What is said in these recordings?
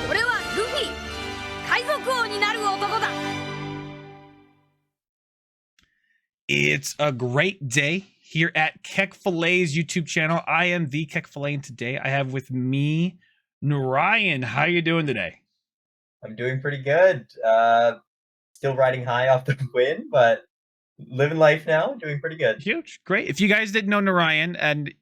俺はルフィ、海賊王になる男だ。 It's a great day here at Kekfilet's YouTube channel. I am the Kekfilet, and today I have with me Narayan. How you doing today? I'm doing pretty good. Still riding high off the win, but living life now, doing pretty good. Huge, great. If you guys didn't know Narayan, and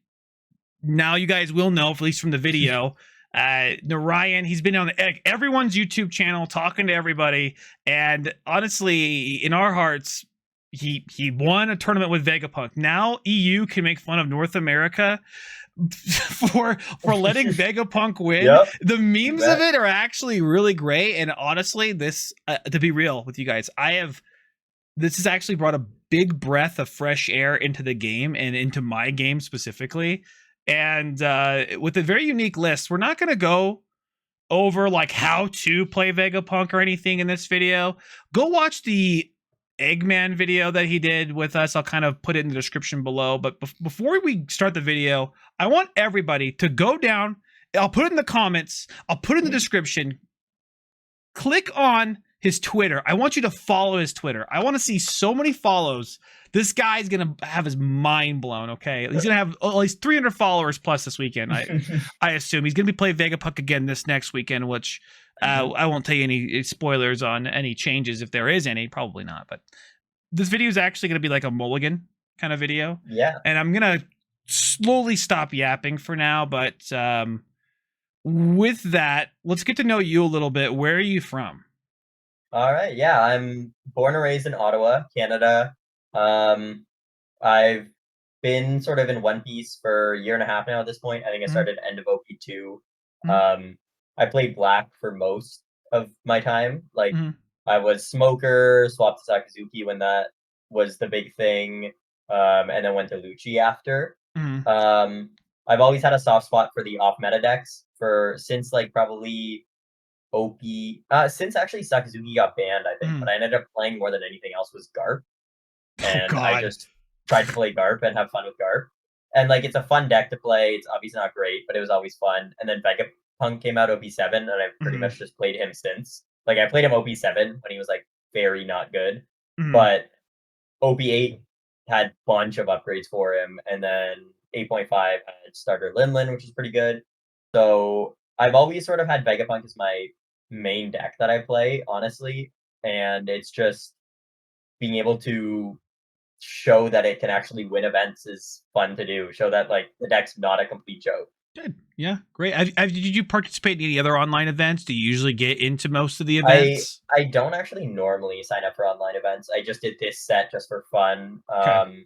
now you guys will know, at least from the video, Narayan, he's been on everyone's YouTube channel talking to everybody, and honestly, in our hearts, he won a tournament with Vegapunk. Now EU can make fun of North America for letting Vegapunk win. Yep. The memes of it are actually really great, and honestly, this to be real with you guys, this has actually brought a big breath of fresh air into the game and into my game specifically. And with a very unique list, we're not going to go over like how to play Vegapunk or anything in this video. Go watch the Eggman video that he did with us. I'll kind of put it in the description below. But before we start the video, I want everybody to go down. I'll put it in the comments. I'll put it in the description. Click on his Twitter. I want you to follow his Twitter. I want to see so many follows. This guy's going to have his mind blown, okay? He's going to have at least 300 followers plus this weekend, I assume. He's going to be playing Vegapunk again this next weekend, which I won't tell you any spoilers on any changes, if there is any. Probably not, but this video is actually going to be like a Mulligan kind of video. Yeah. And I'm going to slowly stop yapping for now, but with that, let's get to know you a little bit. Where are you from? All right. Yeah, I'm born and raised in Ottawa, Canada. I've been sort of in One Piece for a year and a half now at this point. I think I started end of OP2. I played Black for most of my time. Like, I was Smoker, swapped to Sakazuki when that was the big thing, and then went to Lucci after. I've always had a soft spot for the off-meta decks since like probably since actually Sakazuki got banned, I think, but I ended up playing more than anything else was Garp. And I just tried to play Garp and have fun with Garp. And like, it's a fun deck to play. It's obviously not great, but it was always fun. And then Vegapunk came out OP7, and I've pretty much just played him since. Like, I played him OP7 when he was like very not good, but OP8 had a bunch of upgrades for him, and then 8.5 had starter Linlin, which is pretty good. So I've always sort of had Vegapunk as my main deck that I play, honestly, and it's just being able to show that it can actually win events is fun to do. Show that like the deck's not a complete joke. Good. Yeah, great. Did you participate in any other online events? Do you usually get into most of the events? I don't actually normally sign up for online events. I just did this set just for fun. Okay.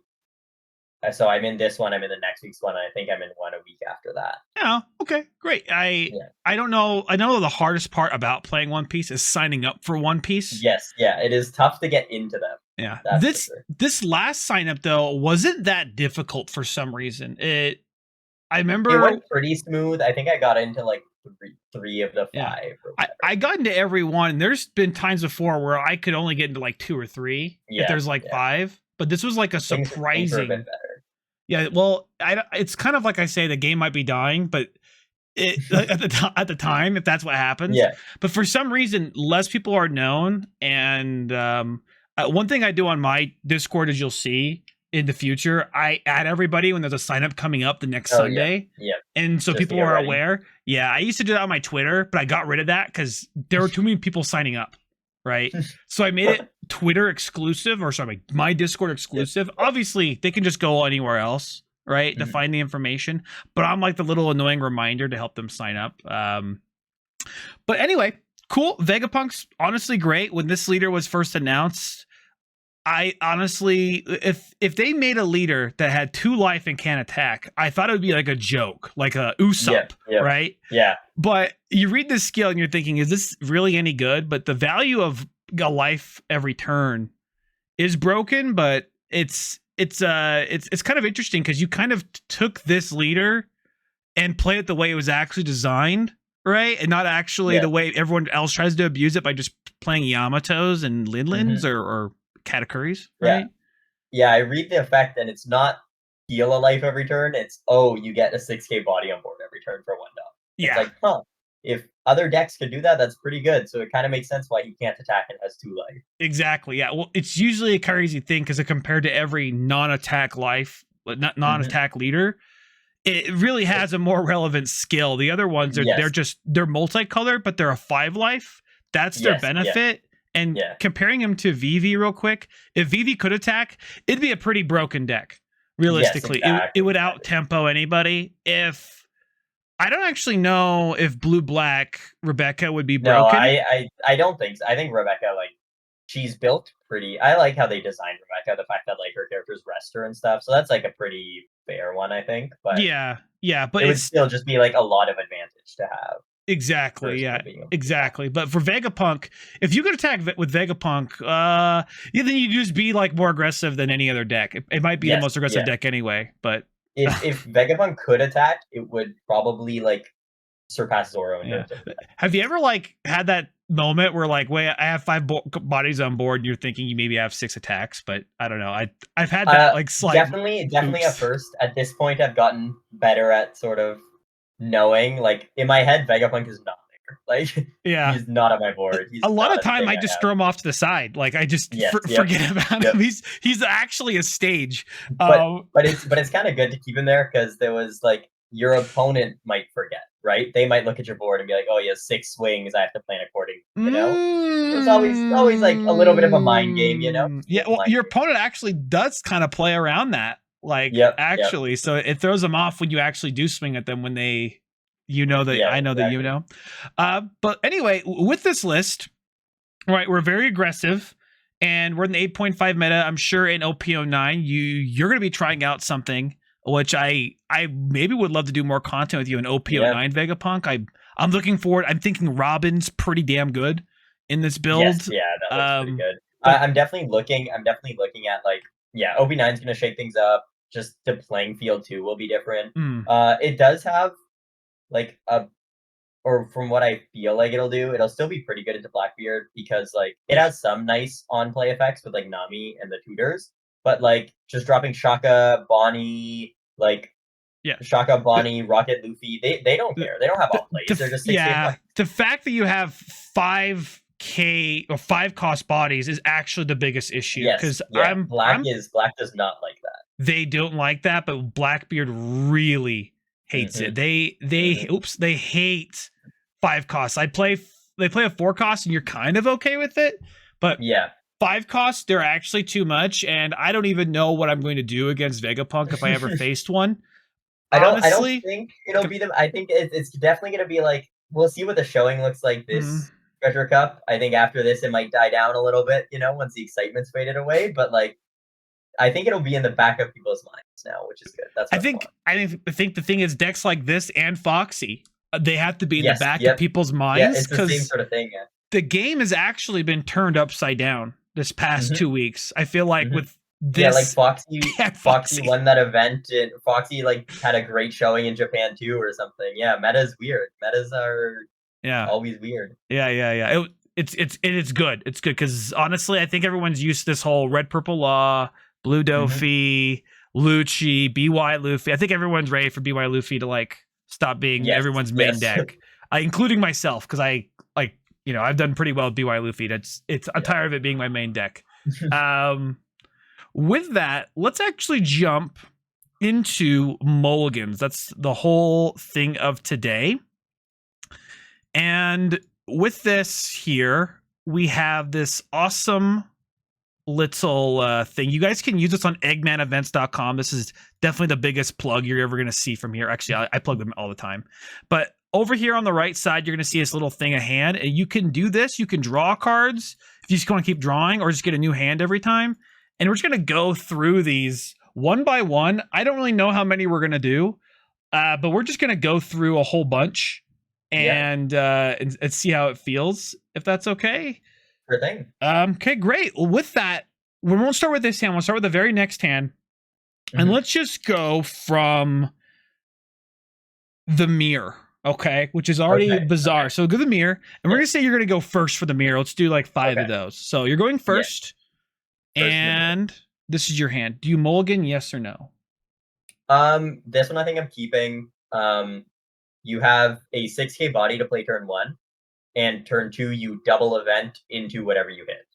So I'm in this one. I'm in the next week's one. And I think I'm in one a week after that. Oh, okay, great. I don't know. I know the hardest part about playing One Piece is signing up for One Piece. Yes, yeah, it is tough to get into them. Yeah, this last sign up though wasn't that difficult for some reason. I remember it went pretty smooth. I think I got into like three of the 5. Yeah. I got into every one. There's been times before where I could only get into like 2 or 3 if there's like 5. But this was like a surprising. Things are a bit better. Yeah, well, it's kind of like I say, the game might be dying, but at the time, if that's what happens. Yeah. But for some reason, less people are known, and one thing I do on my Discord, as you'll see in the future, I add everybody when there's a sign up coming up the next Sunday. Yeah. And so people are aware. Yeah, I used to do that on my Twitter, but I got rid of that because there were too many people signing up. Right. So I made it Twitter exclusive, or sorry, my Discord exclusive. Obviously, they can just go anywhere else, right, to find the information. But I'm like the little annoying reminder to help them sign up. But anyway, cool. Vegapunk's honestly great. When this leader was first announced, I honestly, if they made a leader that had 2 life and can't attack, I thought it would be like a joke, like a Usopp, right? Yeah. But you read this skill and you're thinking, is this really any good? But the value of a life every turn is broken, but it's kind of interesting because you kind of took this leader and played it the way it was actually designed, right? And not actually the way everyone else tries to abuse it by just playing Yamatos and Linlins or Katakuris, right? Yeah, I read the effect, and it's not heal a life every turn. It's, you get a 6k body on board every turn for $1. It's like, huh, if other decks could do that, that's pretty good. So it kind of makes sense why he can't attack and has 2 life. Exactly. Yeah. Well, it's usually a crazy thing because compared to every non-attack life, but not non-attack leader, it really has a more relevant skill. The other ones are they're multicolored, but they're a 5 life. That's their benefit. And comparing him to Vivi real quick, if Vivi could attack, it'd be a pretty broken deck. Realistically, it would out tempo anybody. If I don't actually know if blue-black Rebecca would be broken. No, I don't think so. I think Rebecca, like, she's built pretty. I like how they designed Rebecca. The fact that like her character's rester and stuff. So that's like a pretty fair one, I think. But yeah, but it would still just be like a lot of advantage to have. Exactly. Yeah. Exactly. But for Vegapunk, if you could attack with Vegapunk, then you just be like more aggressive than any other deck. It might be the most aggressive deck anyway. But if Vegapunk could attack, it would probably like surpass Zoro. Have you ever like had that moment where like, wait, I have 5 bodies on board, and you're thinking you maybe have 6 attacks, but I don't know. I've had that like slight. Definitely at first. At this point, I've gotten better at sort of knowing, like, in my head, Vegapunk is not there. Like, he's not on my board. A lot of time, I just throw him off to the side. Like, I just forget about him. He's actually a stage. But it's kind of good to keep him there because there was like your opponent might forget, right? They might look at your board and be like, "Oh, he has 6 swings. I have to plan accordingly." You know, there's always like a little bit of a mind game. You know? Yeah. Well, your opponent actually does kind of play around that. Like, actually, so it throws them off when you actually do swing at them when they, that I know that but anyway, with this list, right, we're very aggressive and we're in the 8.5 meta. I'm sure in OP09, you're going to be trying out something, which I maybe would love to do more content with you in OP09 Vegapunk. I'm looking forward. I'm thinking Robin's pretty damn good in this build. Yes, that looks pretty good. I'm definitely looking at like, OP9 is going to shake things up. Just the playing field too will be different. It does have like or from what I feel like it'll still be pretty good into Blackbeard because like it has some nice on play effects with like Nami and the tutors, but like just dropping Shaka, Bonney, like Shaka, Bonney, Rocket, Luffy, they don't care. They don't have all plays. They're just 6 the fact that you have 5K or 5 cost bodies is actually the biggest issue because Black does not like that. They don't like that, but Blackbeard really hates it. They hate 5 costs. They play a 4 cost and you're kind of okay with it, but 5 costs, they're actually too much, and I don't even know what I'm going to do against Vegapunk if I ever faced one. I don't think it'll be them. I think it's definitely going to be like, we'll see what the showing looks like this Treasure Cup. I think after this it might die down a little bit, once the excitement's faded away, but like I think it'll be in the back of people's minds now, which is good. I think the thing is decks like this and Foxy, they have to be in the back of people's minds. Yeah, it's the same sort of thing. Yeah. The game has actually been turned upside down this past 2 weeks. I feel like with this, like Foxy won that event, and Foxy like had a great showing in Japan too, or something. Yeah, meta's weird. Metas are always weird. Yeah. It's good. It's good because honestly, I think everyone's used to this whole red purple law. Blue Dofi, Lucci, BY Luffy. I think everyone's ready for BY Luffy to like stop being everyone's main deck, including myself, because I've done pretty well with BY Luffy. I'm tired of it being my main deck. With that, let's actually jump into mulligans. That's the whole thing of today. And with this here, we have this awesome little thing. You guys can use this on eggmanevents.com. This is definitely the biggest plug you're ever going to see from here. Actually, I plug them all the time. But over here on the right side, you're going to see this little thing of hand, and you can do this. You can draw cards if you just want to keep drawing, or just get a new hand every time. And we're just going to go through these one by one. I don't really know how many we're going to do, but we're just going to go through a whole bunch and see how it feels, if that's okay. Sure thing. Okay, great. Well, with that, we won't start with this hand. We'll start with the very next hand. And let's just go from the mirror, okay, which is already bizarre. So go to the mirror, and we're going to say you're going to go first for the mirror. Let's do like 5 of those. So you're going first, and this is your hand. Do you mulligan, yes or no? This one I think I'm keeping. you have a 6K body to play turn 1, and turn 2 you double event into whatever you hit.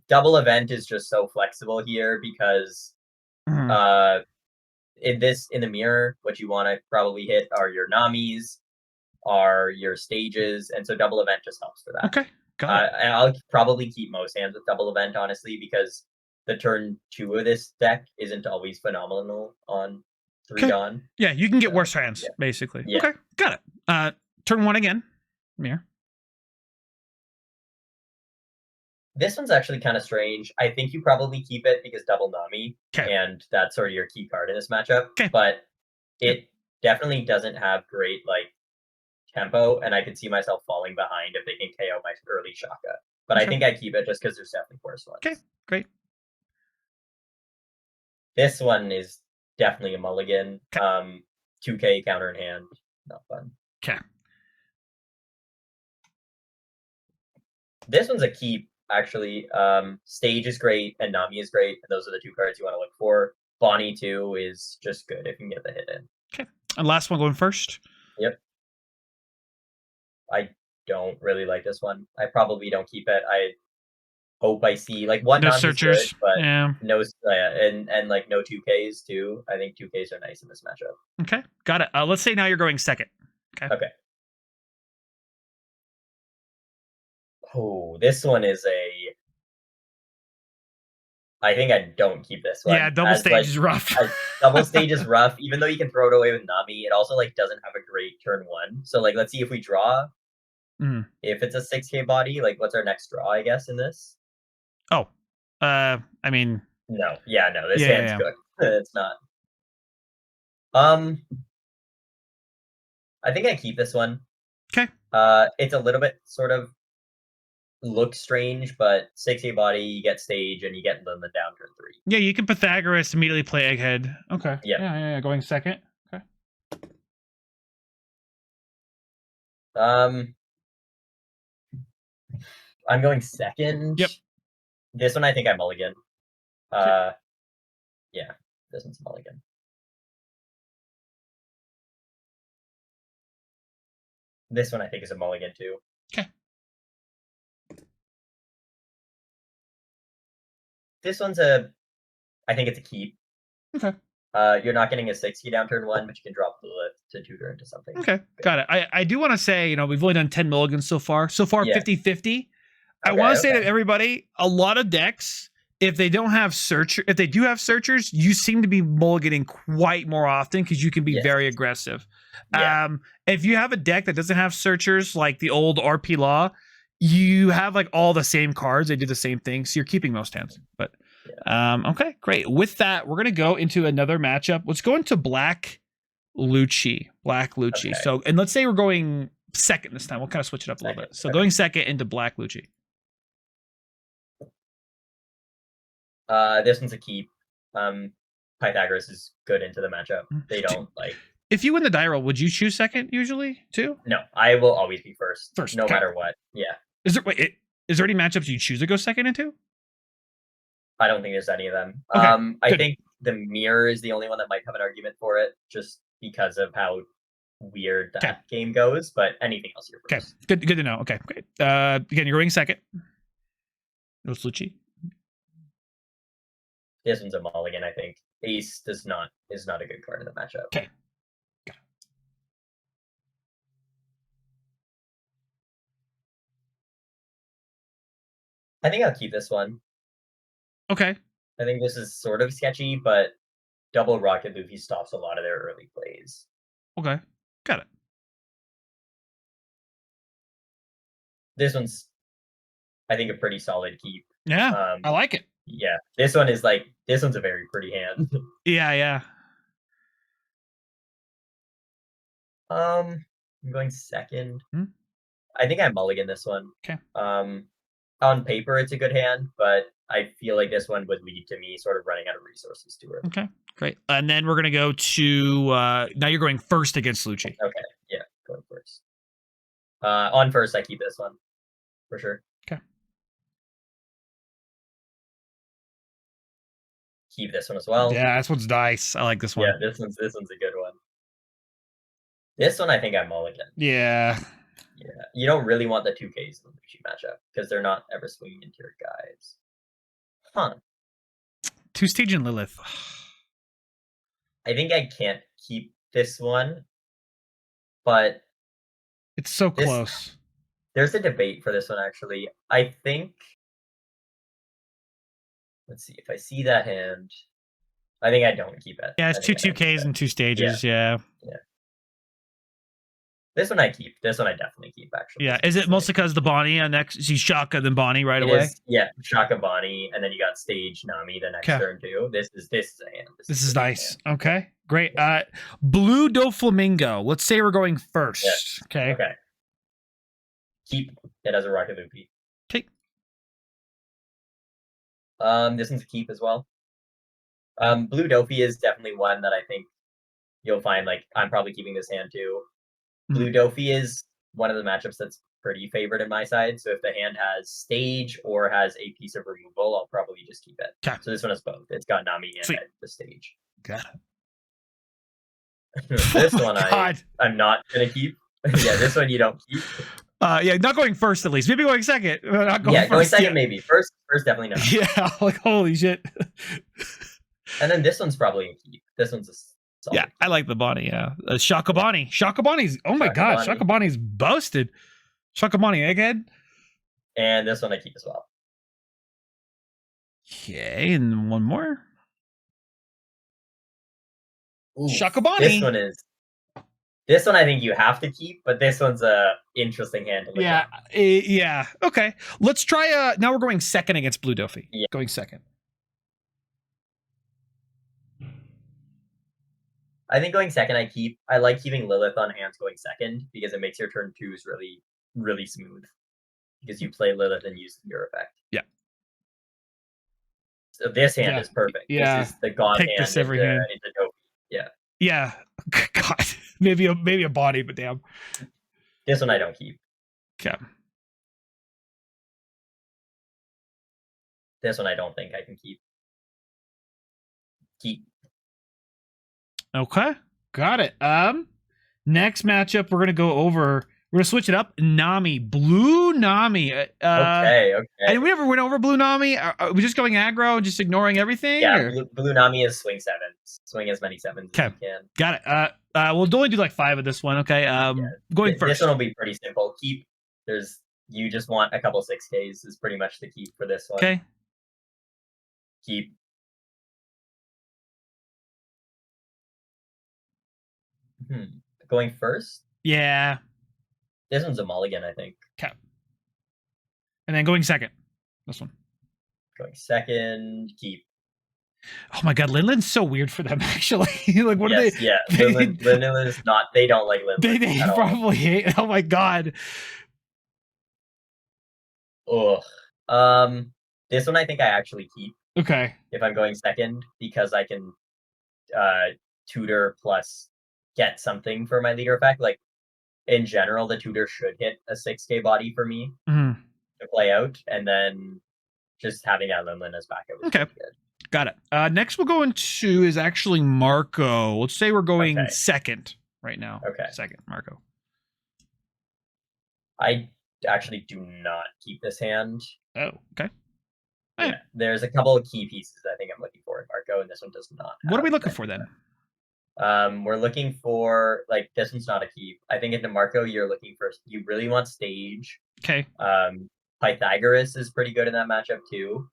Double event is just so flexible here because in the mirror, what you want to probably hit are your Namis, are your stages, and so double event just helps for that. Okay, got it. I'll probably keep most hands with double event, honestly, because the turn 2 of this deck isn't always phenomenal on 3 Dawn. Yeah, you can get worse hands, basically. Yeah. Okay, got it. Turn 1 again. Mirror. This one's actually kind of strange. I think you probably keep it because double Nami, and that's sort of your key card in this matchup. But it definitely doesn't have great like tempo, and I could see myself falling behind if they can KO my early Shaka. But I think I keep it just because there's definitely worse ones. Okay, great. This one is definitely a mulligan. 2K counter in hand, not fun. Okay. This one's a keep. Actually, Stage is great and Nami is great, and those are the 2 cards you want to look for. Bonney too is just good if you can get the hit in. Okay, and last one going first. Yep. I don't really like this one. I probably don't keep it. I hope I see like one no searchers, good, but no, and like no 2Ks too. I think 2Ks are nice in this matchup. Okay, got it. Let's say now you're going second. Okay. Oh, this one is I think I don't keep this one. Yeah, double stage is rough. Double stage is rough, even though you can throw it away with Nami. It also like doesn't have a great turn 1. So like, let's see if we draw. If it's a 6K body, like what's our next draw? I guess in this. Oh, I mean, no, this hand's good. It's not. I think I keep this one. Okay. It's a little bit sort of looks strange, but 6K body, you get stage, and you get them the down turn 3. Yeah, you can Pythagoras immediately play Egghead. Okay. Yeah. Going second. Okay. I'm going second. Yep. This one I think I mulligan. Yeah, this one's mulligan. This one I think is a mulligan too. Okay. This one's I think it's a keep. Okay. You're not getting a 6K down turn 1, but you can drop Lilith to tutor into something. Okay, got it. I do want to say, you know, we've only done 10 mulligans so far. 50-50. I want to say to everybody, a lot of decks, if they don't have if they do have searchers, you seem to be mulliganing quite more often because you can be very aggressive. If you have a deck that doesn't have searchers, like the old RP Law, you have like all the same cards. They do the same thing, so you're keeping most hands. But okay, great. With that, we're gonna go into another matchup. Let's go into Black Lucci. Okay. So, and let's say we're going second this time. We'll kind of switch it up a little bit. So going second into Black Lucci. This one's a keep. Pythagoras is good into the matchup. They don't like. If you win the die roll, would you choose second usually too? No, I will always be first. No matter what. Yeah. Is there any matchups you choose to go second into? I don't think there's any of them. Okay, I think the mirror is the only one that might have an argument for it, just because of how weird that game goes. But anything else, you're first. Okay, good to know. Okay, great. Again, you're going second. What's Lucci? This one's a mulligan, I think. Ace is not a good card in the matchup. Okay. I think I'll keep this one. Okay. I think this is sort of sketchy, but double Rocket Luffy stops a lot of their early plays. Okay. Got it. This one's, I think, a pretty solid keep. Yeah, I like it. Yeah, this one's a very pretty hand. Yeah. I'm going second. I think I mulligan this one. Okay. On paper, it's a good hand, but I feel like this one would lead to me sort of running out of resources to it. Okay, great. And then we're gonna go to now you're going first against Lucci. Okay, yeah, going first. On first, I keep this one for sure. Okay. Keep this one as well. Yeah, this one's nice. I like this one. Yeah, this one's a good one. This one I think I'm Mulligan. Yeah. Yeah. You don't really want the 2Ks in the Luigi matchup because they're not ever swinging into your guys. Huh. Two-stage and Lilith. I think I can't keep this one, but it's so close. There's a debate for this one, actually. I think... Let's see. If I see that hand, I think I don't keep it. Yeah, it's two 2Ks and 2 stages. Yeah. This one I keep. This one I definitely keep, actually. Yeah. Is it mostly because the Bonney next? She's Shaka, then Bonney right away? Yeah, Shaka, Bonney, and then you got stage Nami the next turn, too. This is a hand. This is nice. Hand. Okay, great. Blue Doflamingo. Let's say we're going first. Yes. Okay. Keep it as a Rocket Loopy. Okay. This one's a keep as well. Blue Dopey is definitely one that I think you'll find, like, I'm probably keeping this hand too. Blue Dopey is one of the matchups that's pretty favored in my side, so if the hand has stage or has a piece of removal, I'll probably just keep it. Okay. So this one has both. It's got Nami and the stage. Got it. This one I'm not going to keep. Yeah, this one you don't keep. Yeah, not going first at least. Maybe going second. Not going first going second maybe. First definitely not. Yeah, like holy shit. And then this one's probably a keep. This one's a solid keep. I like the Bonney. Yeah, Shaka Bonney. Shaka Bonney's. Oh my god, Shaka Bonney's boasted. Shaka Bonney Egghead. And this one I keep as well. Okay, and one more. Ooh, Shaka Bonney. This one I think you have to keep, but this one's a interesting hand to look at. Yeah. Okay. Let's try now we're going second against Blue Duffy. Yeah. Going second. I think going second I like keeping Lilith on hands going second because it makes your turn 2s really, really smooth. Because you play Lilith and use your effect. Yeah. So this hand is perfect. Yeah. This is the god Take hand this every hand. into Dopey. Yeah. Yeah. God. Maybe a Bonney, but damn. This one I don't keep. Okay. This one I don't think I can keep. Okay. Got it. Next matchup we're gonna go over. We're gonna switch it up. Nami. Blue Nami. Okay. And we ever went over Blue Nami? Are we just going aggro and just ignoring everything? Yeah, Blue Nami is swing 7s. Swing as many 7s as you can. Got it. We'll only do like 5 of this one, okay? Going first. This one will be pretty simple. Keep. You just want a couple 6Ks is pretty much the keep for this one. Okay. Keep. Going first? Yeah. This one's a mulligan, I think. Okay. And then going second. This one. Going second, keep. Oh my god, Linlin's so weird for them, actually. Like, what are they? Yeah, Linlin is not. They don't like Linlin. They probably hate. Oh my god. Ugh. This one I think I actually keep. Okay. If I'm going second, because I can tutor plus get something for my leader effect. Like, in general, the tutor should hit a 6K body for me to play out, and then just having that Linlin as backup is good. Got it. Next we'll go into is actually Marco. Let's say we're going second right now. Okay. Second, Marco. I actually do not keep this hand. Oh, okay. Yeah, there's a couple of key pieces I think I'm looking for in Marco, and this one does not. What are we looking for then? We're looking for, like, this one's not a keep. I think into Marco, you really want stage. Okay. Pythagoras is pretty good in that matchup too.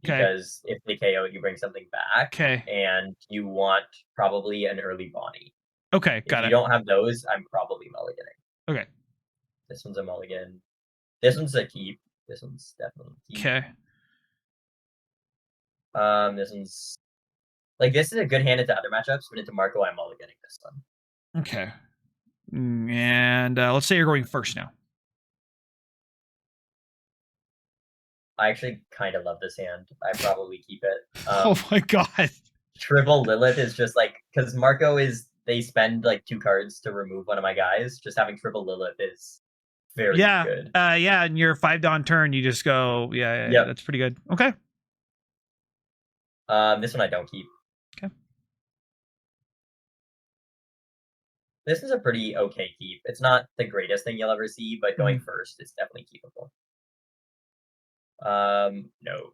Because if they KO, you bring something back. Okay. And you want probably an early Bonney. Okay, got it. If you don't have those, I'm probably mulliganing. Okay. This one's a mulligan. This one's a keep. This one's definitely a keep. Okay. This one's... Like, this is a good hand into other matchups, but into Marco, I'm mulliganing this one. Okay. And let's say you're going first now. I actually kind of love this hand. I probably keep it. Oh my god. Triple Lilith is just like... Because Marco is... They spend, like, 2 cards to remove one of my guys. Just having Triple Lilith is very good. Yeah, and your 5-Dawn turn, you just go... Yeah, that's pretty good. Okay. This one I don't keep. Okay. This is a pretty okay keep. It's not the greatest thing you'll ever see, but going first, it's definitely keepable. No.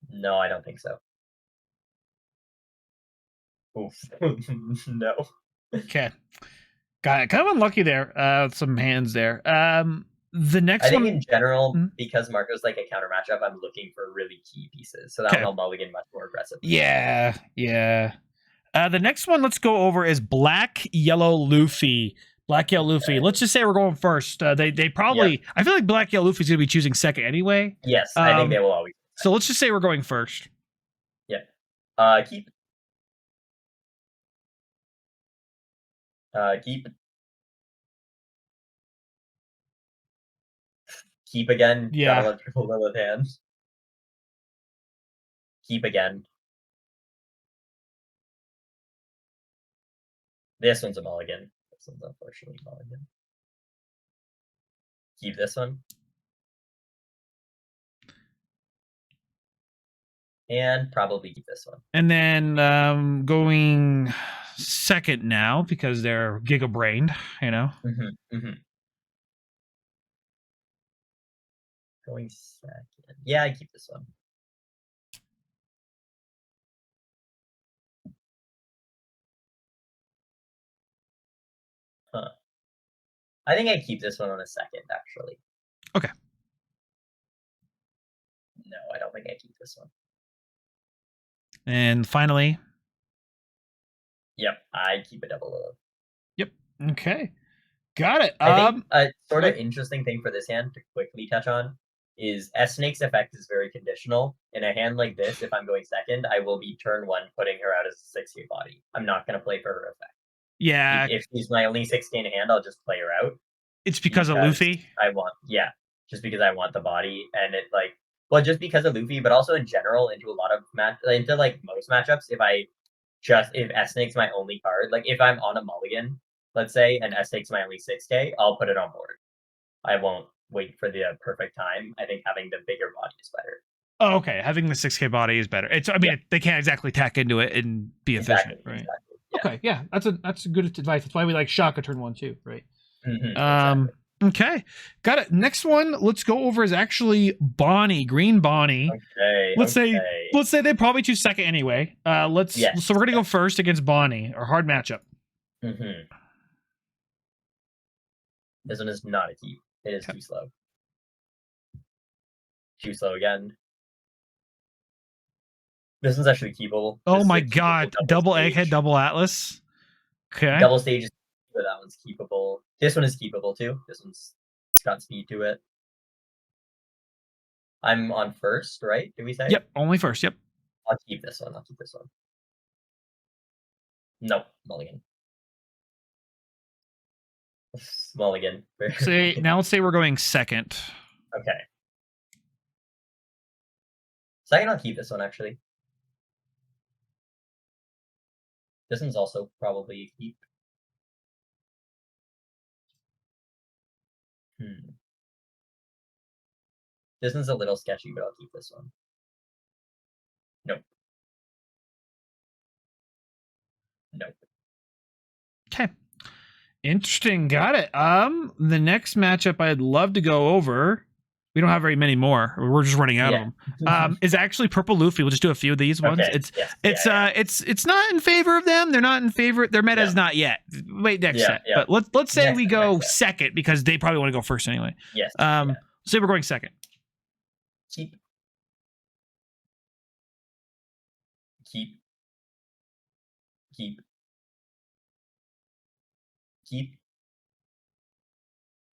No, I don't think so. Oof. No. Okay. Got it. Kind of unlucky there. Some hands there. The next one. I think in general, because Marco's like a counter matchup, I'm looking for really key pieces. So that one I'll mulligan much more aggressively. Yeah, yeah. The next one let's go over is Black Yellow Luffy. Black Yellow Luffy. Let's just say we're going first. They probably. I feel like Black Yellow Luffy's gonna be choosing second anyway. Yes, I think they will always. So let's just say we're going first. Yeah. Keep. Keep. Keep again. Yeah. Gotta let triple Lilith hand. Keep again. This one's a mulligan. This one's unfortunately mulligan. Keep this one. And probably keep this one. And then going second now because they're giga-brained, you know? Going second. Yeah, I keep this one. Huh. I think I keep this one on a second, actually. Okay. No, I don't think I keep this one. And finally. Yep, I keep a double Lilith. Yep. Okay. Got it. I think a sort of interesting thing for this hand to quickly touch on is S-Snake's effect is very conditional. In a hand like this, if I'm going second, I will be turn 1 putting her out as a 6K body. I'm not going to play for her effect. Yeah. If she's my only 6K in hand, I'll just play her out. It's because of Luffy? Just because I want the body. And it like, well, just because of Luffy, but also in general into a lot of into like most matchups, if S-Snake's my only card, like if I'm on a mulligan, let's say, and S-Snake's my only 6K, I'll put it on board. I won't wait for the perfect time. I think having the bigger body is better. Oh, okay. Having the 6K body is better. It's, I mean, they can't exactly tack into it and be efficient, right? Exactly, yeah. Okay, yeah, that's a good advice. That's why we like Shaka turn 1 too, right? Exactly. Okay, got it. Next one, let's go over is actually Bonney, Green Bonney. Okay. Let's say they probably choose second anyway. So we're gonna go first against Bonney, our hard matchup. This one is not a keep. It is too slow. Too slow again. This one's actually keepable. Oh my god! Double Egghead, double Atlas. Okay. Double stage is keepable. That one's keepable. This one is keepable too. This one's got speed to it. I'm on first, right? Did we say? Yep, only first. Yep. I'll keep this one. Nope, mulligan. Mulligan. Now let's say we're going second. Okay. Second, I'll keep this one actually. This one's also probably a keep. This one's a little sketchy, but I'll keep this one. Nope. Okay. Interesting. Got it. The next matchup I'd love to go over. We don't have very many more. We're just running out of them. Is actually Purple Luffy. We'll just do a few of these ones. It's not in favor of them. They're not in favor. Their meta is not yet. Wait next set. But let's say we go second because they probably want to go first anyway. Yes. Say we're going second. Keep.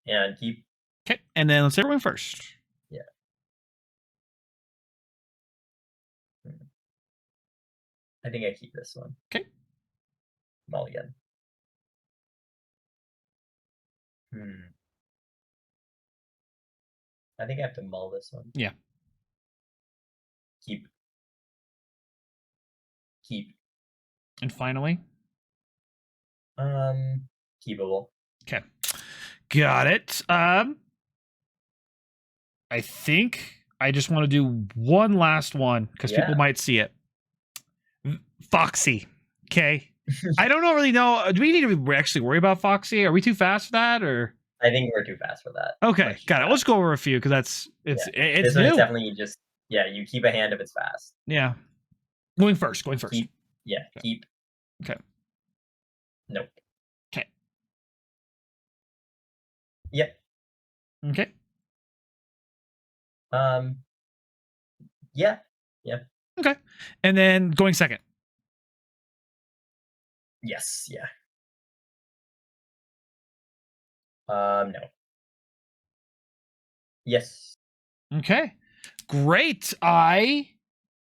And keep. Okay, and then let's say we're going first. Yeah. I think I keep this one. Okay. Mulligan. I think I have to mull this one. Yeah. Keep. And finally? Keepable. Okay. Got it. I think I just want to do one last one because people might see it. Foxy. Okay. I don't really know. Do we need to actually worry about Foxy? Are we too fast for that, or? I think we're too fast for that. Okay, got it. Let's go over a few because it's this new. One is definitely just you keep a hand if it's fast. Yeah. Going first. Keep. Okay. Nope. Okay. Yep. Okay. Yeah. Okay. And then going second. Yes. Yeah. No. Yes. Okay. Great. I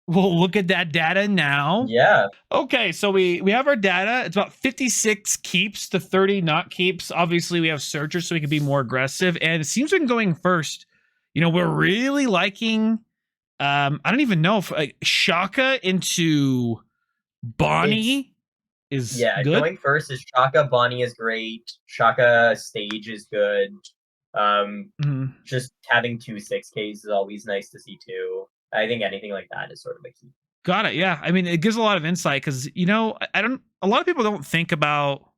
will look at that data now. Yeah. Okay, so we have our data. It's about 56 keeps to 30 not keeps. Obviously, we have searchers, so we can be more aggressive. And it seems we're going first. We're really liking. I don't even know if Shaka into Bonney is good. Going first is Shaka. Bonney is great. Shaka stage is good. Just having 2 6Ks is always nice to see too. I think anything like that is sort of a key. Got it. Yeah. I mean, it gives a lot of insight because, a lot of people don't think about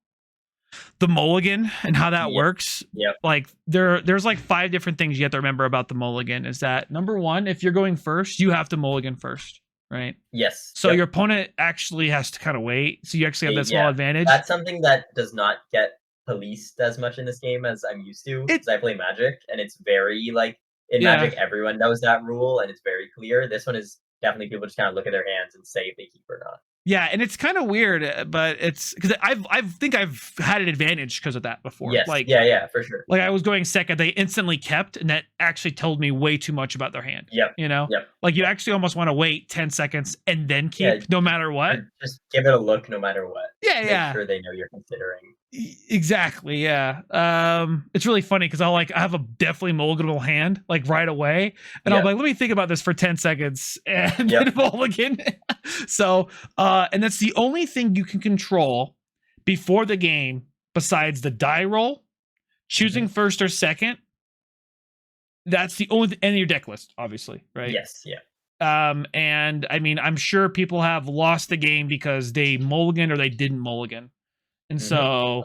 the Mulligan and how that works. Yep. Like there's like 5 different things you have to remember about the Mulligan is that number 1, if you're going first, you have to Mulligan first, right? Yes. So your opponent actually has to kind of wait. So you actually have that small advantage. That's something that does not get policed as much in this game as I'm used to because I play Magic and it's very like in Magic everyone knows that rule and it's very clear. This one is definitely people just kind of look at their hands and say if they keep or not. Yeah, and it's kind of weird, but it's because I think I've had an advantage because of that before. Yes, like for sure. Like I was going second, they instantly kept, and that actually told me way too much about their hand. Yep. Like you actually almost want to wait 10 seconds and then keep, no matter what. Just give it a look, no matter what. Make sure they know you're considering. Exactly. Yeah. It's really funny because I have a definitely mulliganable hand like right away, and I'm like, let me think about this for 10 seconds and then mulligan. So, and that's the only thing you can control before the game besides the die roll, choosing first or second. That's the only and your deck list, obviously, right? Yes. Yeah. And I mean, I'm sure people have lost the game because they mulligan or they didn't mulligan. And so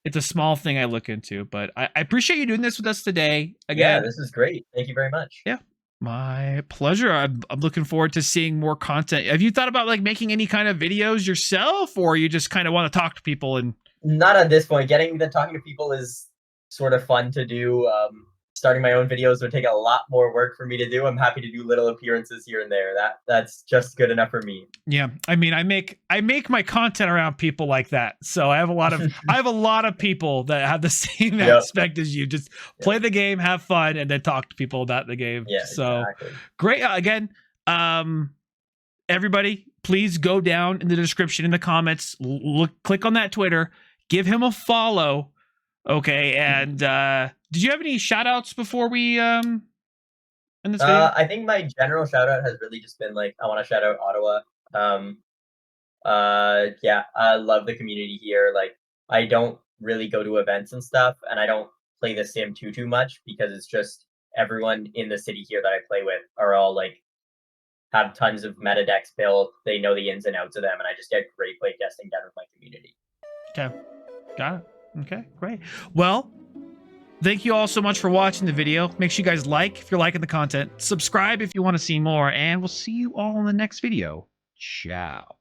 it's a small thing I look into, but I appreciate you doing this with us today. Again, yeah, this is great. Thank you very much. Yeah, my pleasure. I'm looking forward to seeing more content. Have you thought about like making any kind of videos yourself, or you just kind of want to talk to people? And not at this point. Talking to people is sort of fun to do. Starting my own videos would take a lot more work for me to do. I'm happy to do little appearances here and there. That's just good enough for me. Yeah, I mean, I make my content around people like that. So I have a lot of people that have the same aspect as you. Just play the game, have fun, and then talk to people about the game. Yeah, so great. Again, everybody, please go down in the description in the comments. Click on that Twitter. Give him a follow. Okay, and did you have any shout outs before we in this video? I think my general shout out has really just been like I want to shout out Ottawa. I love the community here. Like I don't really go to events and stuff, and I don't play the sim too much because it's just everyone in the city here that I play with are all like have tons of meta decks built. They know the ins and outs of them, and I just get great play testing done with my community. Okay, got it. Okay, great. Well, thank you all so much for watching the video. Make sure you guys like if you're liking the content. Subscribe if you want to see more, and we'll see you all in the next video. Ciao.